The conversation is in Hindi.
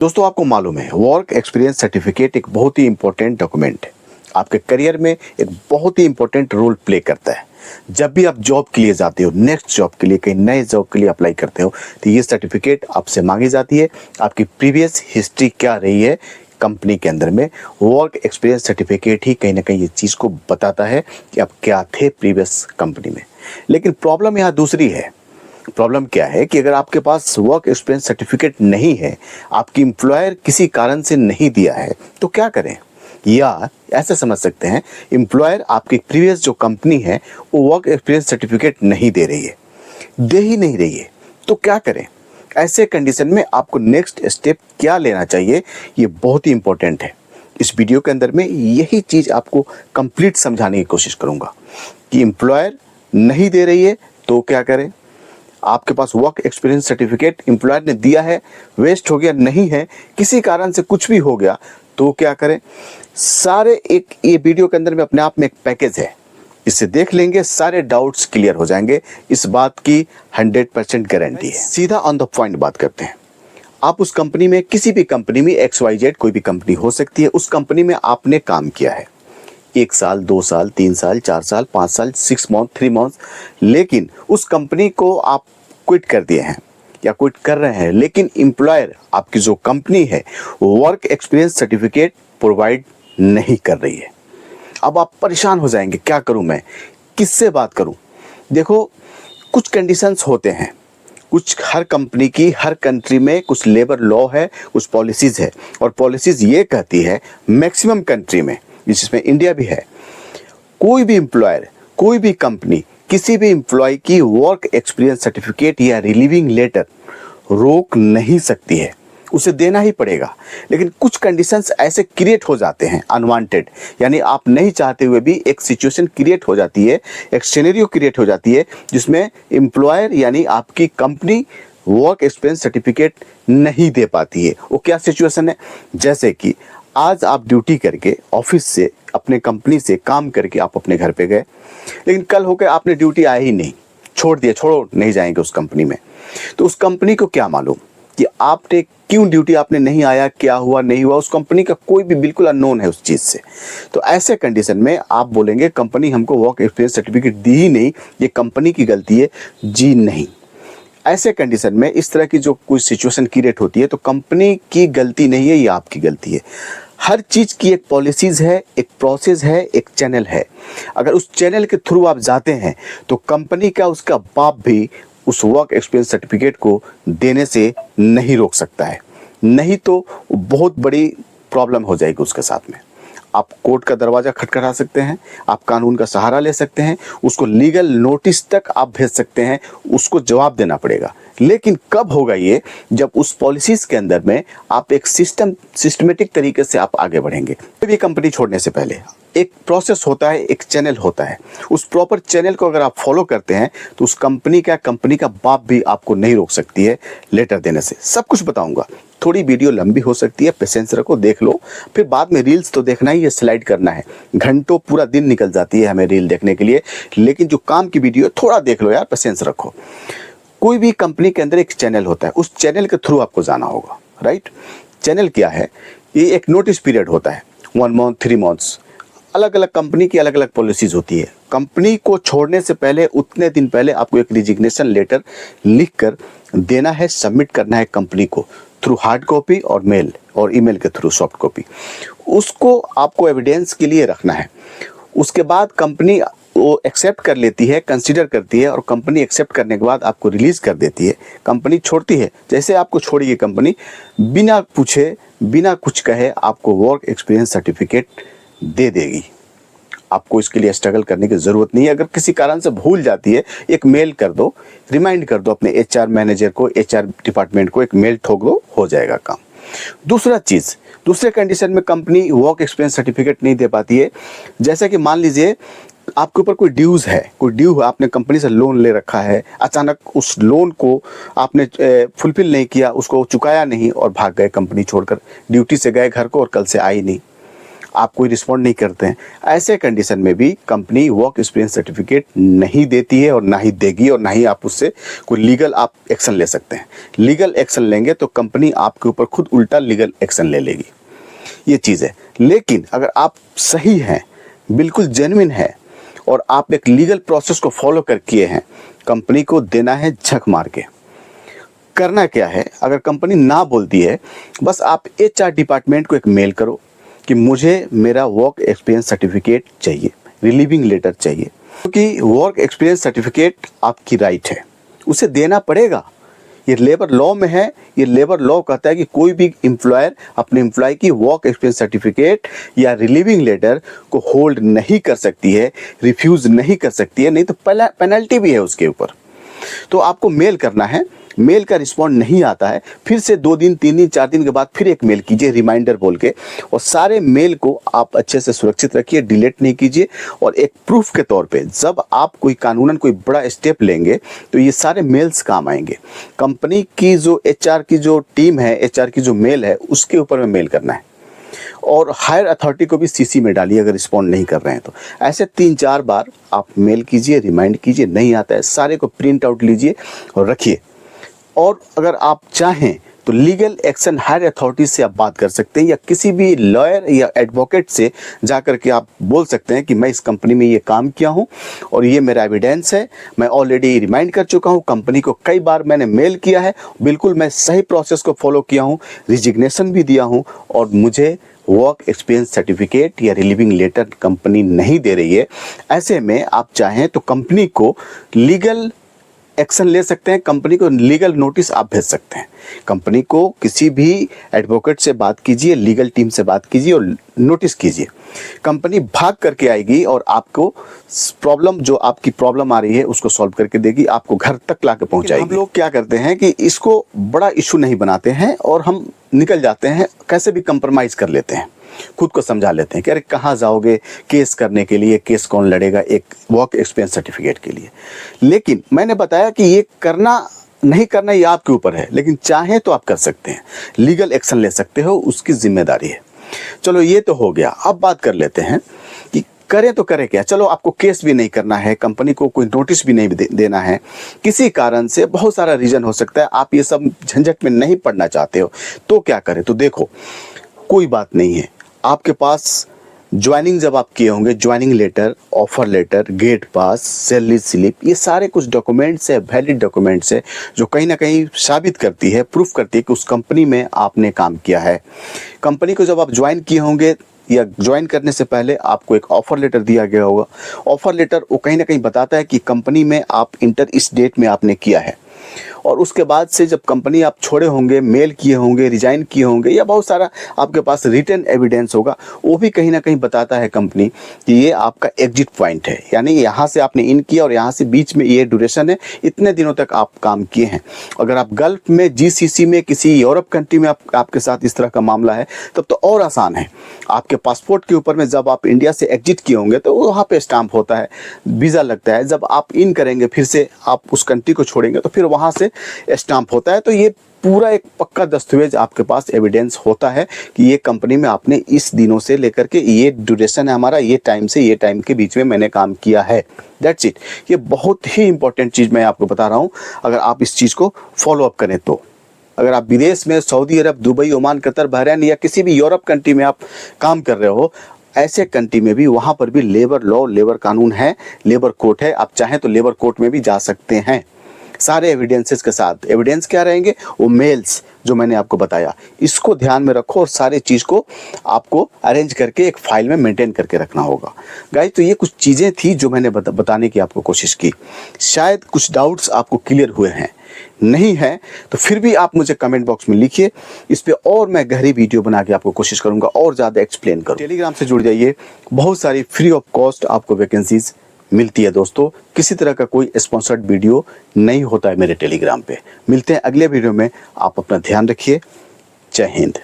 दोस्तों, आपको मालूम है वर्क एक्सपीरियंस सर्टिफिकेट एक बहुत ही इंपॉर्टेंट डॉक्यूमेंट है। आपके करियर में एक बहुत ही इंपॉर्टेंट रोल प्ले करता है। जब भी आप जॉब के लिए जाते हो, नेक्स्ट जॉब के लिए, कहीं नए जॉब के लिए अप्लाई करते हो, तो ये सर्टिफिकेट आपसे मांगी जाती है। आपकी प्रीवियस हिस्ट्री क्या रही है कंपनी के अंदर में, वर्क एक्सपीरियंस सर्टिफिकेट ही कहीं ना कहीं ये चीज़ को बताता है कि आप क्या थे प्रीवियस कंपनी में। लेकिन प्रॉब्लम यहाँ दूसरी है। प्रॉब्लम क्या है कि अगर आपके पास वर्क एक्सपीरियंस सर्टिफिकेट नहीं है, आपकी एम्प्लॉयर किसी कारण से नहीं दिया है, तो क्या करें? या ऐसा समझ सकते हैं, एम्प्लॉयर आपकी प्रीवियस जो कंपनी है वो वर्क एक्सपीरियंस सर्टिफिकेट नहीं दे रही है, दे ही नहीं रही है, तो क्या करें? ऐसे कंडीशन में आपको नेक्स्ट स्टेप क्या लेना चाहिए, ये बहुत ही इंपॉर्टेंट है। इस वीडियो के अंदर में यही चीज़ आपको कंप्लीट समझाने की कोशिश करूंगा कि एम्प्लॉयर नहीं दे रही है तो क्या करें। आपके पास वर्क एक्सपीरियंस सर्टिफिकेट एम्प्लॉयर ने दिया है, वेस्ट हो गया, नहीं है, किसी कारण से कुछ भी हो गया, तो क्या करें? सारे एक ये वीडियो के अंदर में अपने आप में एक पैकेज है। इसे देख लेंगे, सारे डाउट्स क्लियर हो जाएंगे, इस बात की 100% गारंटी है। सीधा ऑन द पॉइंट बात करते हैं। आप उस कंपनी में, किसी भी कंपनी में, XYZ कोई भी कंपनी हो सकती है, उस कंपनी में आपने काम किया है 1 साल, 2 साल, 3 साल, 4 साल, 5 साल, 6 मंथ, 3 मंथ, लेकिन उस कंपनी को आप क्विट कर दिए हैं या क्विट कर रहे हैं, लेकिन एम्प्लॉयर आपकी जो कंपनी है वर्क एक्सपीरियंस सर्टिफिकेट प्रोवाइड नहीं कर रही है। अब आप परेशान हो जाएंगे, क्या करूं मैं, किससे बात करूं? देखो, कुछ कंडीशंस होते हैं, कुछ हर कंपनी की, हर कंट्री में कुछ लेबर लॉ है, कुछ पॉलिसीज है, और पॉलिसीज ये कहती है मैक्सिमम कंट्री में, जिसमें इंडिया भी है, कोई भी एम्प्लॉयर, कोई भी कंपनी किसी भी एम्प्लॉय की वर्क एक्सपीरियंस सर्टिफिकेट या रिलीविंग लेटर रोक नहीं सकती है, उसे देना ही पड़ेगा। लेकिन कुछ कंडीशंस ऐसे क्रिएट हो जाते हैं अनवांटेड, यानी आप नहीं चाहते हुए भी एक सिचुएशन क्रिएट हो जाती है, एक सिनेरियो क्रिएट हो जाती है, जिसमें एम्प्लॉयर यानी आपकी कंपनी वर्क एक्सपीरियंस सर्टिफिकेट नहीं दे पाती है। वो क्या सिचुएशन है? जैसे कि आज आप ड्यूटी करके ऑफिस से, अपने कंपनी से काम करके आप अपने घर पे गए, लेकिन कल होकर आपने ड्यूटी आया ही नहीं, छोड़ दिया, छोड़ो नहीं जाएंगे उस कंपनी में, तो उस कंपनी को क्या मालूम कि आपने क्यों ड्यूटी आपने नहीं आया, क्या हुआ नहीं हुआ, उस कंपनी का कोई भी बिल्कुल अननोन है उस चीज़ से। तो ऐसे कंडीशन में आप बोलेंगे कंपनी हमको वर्क एक्सपीरियंस सर्टिफिकेट दी ही नहीं, ये कंपनी की गलती है। जी नहीं, ऐसे कंडीशन में इस तरह की जो कोई सिचुएशन क्रिएट होती है तो कंपनी की गलती नहीं है, ये आपकी गलती है। हर चीज़ की एक पॉलिसीज़ है, एक प्रोसेस है, एक चैनल है। अगर उस चैनल के थ्रू आप जाते हैं तो कंपनी का, उसका बाप भी उस वर्क एक्सपीरियंस सर्टिफिकेट को देने से नहीं रोक सकता है, नहीं तो बहुत बड़ी प्रॉब्लम हो जाएगी उसके साथ में। आप कोर्ट का दरवाज़ा खटखटा सकते हैं, आप कानून का सहारा ले सकते हैं, उसको लीगल नोटिस तक आप भेज सकते हैं, उसको जवाब देना पड़ेगा। लेकिन कब होगा ये? जब उस पॉलिसीज़ के अंदर में आप एक सिस्टमेटिक तरीके से आप आगे बढ़ेंगे। कोई भी कंपनी छोड़ने से पहले एक प्रोसेस होता है, एक चैनल होता है, उस प्रॉपर चैनल को अगर आप फॉलो करते हैं तो उस कंपनी का बाप भी आपको नहीं रोक सकती है लेटर देने से। सब कुछ बताऊंगा, थोड़ी वीडियो लंबी हो सकती है, पेशेंस रखो, देख लो, फिर बाद में रील्स तो देखना ही है, स्लाइड करना है, घंटों पूरा दिन निकल जाती है हमें रील देखने के लिए, लेकिन जो काम की वीडियो थोड़ा देख लो यार, पेशेंस रखो। कोई भी कंपनी के अंदर एक चैनल होता है, उस चैनल के थ्रू आपको जाना होगा, राइट? चैनल क्या है? ये एक नोटिस पीरियड होता है, 1 मंथ, 3 मंथ्स, अलग अलग कंपनी की अलग अलग पॉलिसीज होती है। कंपनी को छोड़ने से पहले, उतने दिन पहले आपको एक रिजिग्नेशन लेटर लिख कर देना है, सबमिट करना है कंपनी को, थ्रू हार्ड कॉपी और मेल और ईमेल के थ्रू सॉफ्ट कॉपी। उसको आपको एविडेंस के लिए रखना है। उसके बाद कंपनी वो एक्सेप्ट कर लेती है, कंसीडर करती है, और कंपनी एक्सेप्ट करने के बाद आपको रिलीज कर देती है। कंपनी छोड़ती है, जैसे आपको छोड़ेगी कंपनी, बिना पूछे, बिना कुछ कहे आपको वर्क एक्सपीरियंस सर्टिफिकेट दे देगी। आपको इसके लिए स्ट्रगल करने की ज़रूरत नहीं है। अगर किसी कारण से भूल जाती है, एक मेल कर दो, रिमाइंड कर दो अपने HR मैनेजर को, HR डिपार्टमेंट को एक मेल ठोक दो, हो जाएगा काम। दूसरा चीज़, दूसरे कंडीशन में कंपनी वर्क एक्सपीरियंस सर्टिफिकेट नहीं दे पाती है। जैसे कि मान लीजिए आपके ऊपर कोई ड्यूज़ है, कोई ड्यू है, आपने कंपनी से लोन ले रखा है, अचानक उस लोन को आपने फुलफिल नहीं किया, उसको चुकाया नहीं और भाग गए कंपनी छोड़कर, ड्यूटी से गए घर को और कल से आई नहीं। आप कोई रिस्पॉन्ड नहीं करते हैं, ऐसे कंडीशन में भी कंपनी वर्क एक्सपीरियंस सर्टिफिकेट नहीं देती है और ना ही देगी, और ना ही आप उससे कोई लीगल आप एक्शन ले सकते हैं। लीगल एक्शन लेंगे तो कंपनी आपके ऊपर खुद उल्टा लीगल एक्शन ले लेगी, ये चीज़ है। लेकिन अगर आप सही हैं, बिल्कुल जेन्युइन है और आप एक लीगल प्रोसेस को फॉलो कर किए हैं, कंपनी को देना है झक मार के। करना क्या है, अगर कंपनी ना बोलती है, बस आप HR डिपार्टमेंट को एक मेल करो कि मुझे मेरा वर्क एक्सपीरियंस सर्टिफिकेट चाहिए, रिलीविंग लेटर चाहिए, क्योंकि वर्क एक्सपीरियंस सर्टिफिकेट आपकी राइट है, उसे देना पड़ेगा। ये लेबर लॉ में है, ये लेबर लॉ कहता है कि कोई भी एम्प्लॉयर अपने एम्प्लॉय की वर्क एक्सपीरियंस सर्टिफिकेट या रिलीविंग लेटर को होल्ड नहीं कर सकती है, रिफ्यूज़ नहीं कर सकती है, नहीं तो पेनल्टी भी है उसके ऊपर। तो आपको मेल करना है, मेल का रिस्पॉन्ड नहीं आता है, फिर से 2 दिन 3 दिन 4 दिन के बाद फिर एक मेल कीजिए रिमाइंडर बोल के, और सारे मेल को आप अच्छे से सुरक्षित रखिए, डिलीट नहीं कीजिए। और एक प्रूफ के तौर पे जब आप कोई कानूनन कोई बड़ा स्टेप लेंगे तो ये सारे मेल्स काम आएंगे। कंपनी की जो HR की जो टीम है, HR की जो मेल है, उसके ऊपर में मेल करना है, और हायर अथॉरिटी को भी CC में डालिए अगर रिस्पॉन्ड नहीं कर रहे हैं तो। ऐसे 3-4 बार आप मेल कीजिए, रिमाइंड कीजिए, नहीं आता है सारे को प्रिंट आउट लीजिए और रखिए। और अगर आप चाहें तो लीगल एक्शन हायर अथॉरिटी से आप बात कर सकते हैं, या किसी भी लॉयर या एडवोकेट से जाकर के आप बोल सकते हैं कि मैं इस कंपनी में ये काम किया हूँ और ये मेरा एविडेंस है, मैं ऑलरेडी रिमाइंड कर चुका हूँ, कंपनी को कई बार मैंने मेल किया है, बिल्कुल मैं सही प्रोसेस को फॉलो किया हूँ, रिजिग्नेशन भी दिया हूँ, और मुझे वर्क एक्सपीरियंस सर्टिफिकेट या रिलीविंग लेटर कंपनी नहीं दे रही है। ऐसे में आप चाहें तो कंपनी को लीगल एक्शन ले सकते हैं, कंपनी को लीगल नोटिस आप भेज सकते हैं। कंपनी को किसी भी एडवोकेट से बात कीजिए, लीगल टीम से बात कीजिए और नोटिस कीजिए। कंपनी भाग करके आएगी और आपको प्रॉब्लम, जो आपकी प्रॉब्लम आ रही है उसको सॉल्व करके देगी, आपको घर तक ला के पहुँचाएगी। हम लोग क्या करते हैं कि इसको बड़ा इशू नहीं बनाते हैं और हम निकल जाते हैं, कैसे भी कंप्रोमाइज़ कर लेते हैं, खुद को समझा लेते हैं कि अरे कहाँ जाओगे केस करने के लिए, केस कौन लड़ेगा एक वर्क एक्सपीरियंस सर्टिफिकेट के लिए। लेकिन मैंने बताया कि ये करना नहीं करना ये आपके ऊपर है, लेकिन चाहे तो आप कर सकते हैं, लीगल एक्शन ले सकते हो, उसकी जिम्मेदारी है। चलो ये तो हो गया। अब बात कर लेते हैं कि करें तो करें क्या। चलो आपको केस भी नहीं करना है, कंपनी को कोई नोटिस भी नहीं देना है, किसी कारण से, बहुत सारा रीजन हो सकता है, आप ये सब झंझट में नहीं पड़ना चाहते हो, तो क्या करें। तो देखो, कोई बात नहीं है, आपके पास ज्वाइनिंग जब आप किए होंगे, joining letter, offer letter, gate pass, salary slip, ये सारे कुछ डॉक्यूमेंट्स है, वैलिड डॉक्यूमेंट्स है, जो कहीं ना कहीं साबित करती है, प्रूफ करती है कि उस कंपनी में आपने काम किया है। कंपनी को जब आप ज्वाइन किए होंगे या ज्वाइन करने से पहले आपको एक ऑफर लेटर दिया गया होगा। ऑफर लेटर वो कहीं ना कहीं बताता है कि कंपनी में आप इंटर इस डेट में आपने किया है, और उसके बाद से जब कंपनी आप छोड़े होंगे, मेल किए होंगे, रिजाइन किए होंगे, या बहुत सारा आपके पास रिटन एविडेंस होगा, वो भी कहीं ना कहीं बताता है कंपनी कि ये आपका एग्जिट पॉइंट है, यानी यहाँ से आपने इन किया और यहाँ से बीच में ये ड्यूरेशन है, इतने दिनों तक आप काम किए हैं। अगर आप गल्फ में, GCC में, किसी यूरोप कंट्री में आपके साथ इस तरह का मामला है, तब तो और आसान है। आपके पासपोर्ट के ऊपर में जब आप इंडिया से एग्जिट किए होंगे तो वहाँ पे स्टाम्प होता है, वीज़ा लगता है, जब आप इन करेंगे फिर से आप उस कंट्री को छोड़ेंगे तो फिर वहाँ से स्टाम्प होता है। तो ये पूरा एक पक्का दस्तावेज आपके पास एविडेंस होता है कि ये कंपनी में आपने इस दिनों से लेकर के ये ड्यूरेशन है हमारा, ये टाइम से ये टाइम के बीच में मैंने काम किया है। That's it. ये बहुत ही इंपॉर्टेंट चीज़ मैं आपको बता रहा हूँ, अगर आप इस चीज़ को फॉलो अप करें तो। अगर आप विदेश में सऊदी अरब, दुबई, ओमान, कतर, बहरीन या किसी भी यूरोप कंट्री में आप काम कर रहे हो, ऐसे कंट्री में भी वहाँ पर भी लेबर लॉ, लेबर कानून है, लेबर कोर्ट है, आप चाहें तो लेबर कोर्ट में भी जा सकते हैं सारे एविडेंसेस के साथ। एविडेंस क्या रहेंगे? वो मेल्स जो मैंने आपको बताया, इसको ध्यान में रखो और सारे चीज़ को आपको अरेंज करके एक फाइल में मेंटेन करके रखना होगा। गाइस, तो ये कुछ चीज़ें थी जो मैंने बताने की आपको कोशिश की। शायद कुछ डाउट्स आपको क्लियर हुए हैं, नहीं है तो फिर भी आप मुझे कमेंट बॉक्स में लिखिए, इस पे और मैं गहरी वीडियो बना के आपको कोशिश करूँगा और ज़्यादा एक्सप्लेन करूँ। टेलीग्राम से जुड़ जाइए, बहुत सारी फ्री ऑफ कॉस्ट आपको वैकेंसीज मिलती है दोस्तों। किसी तरह का कोई स्पॉन्सर्ड वीडियो नहीं होता है मेरे टेलीग्राम पे। मिलते हैं अगले वीडियो में, आप अपना ध्यान रखिए। जय हिंद।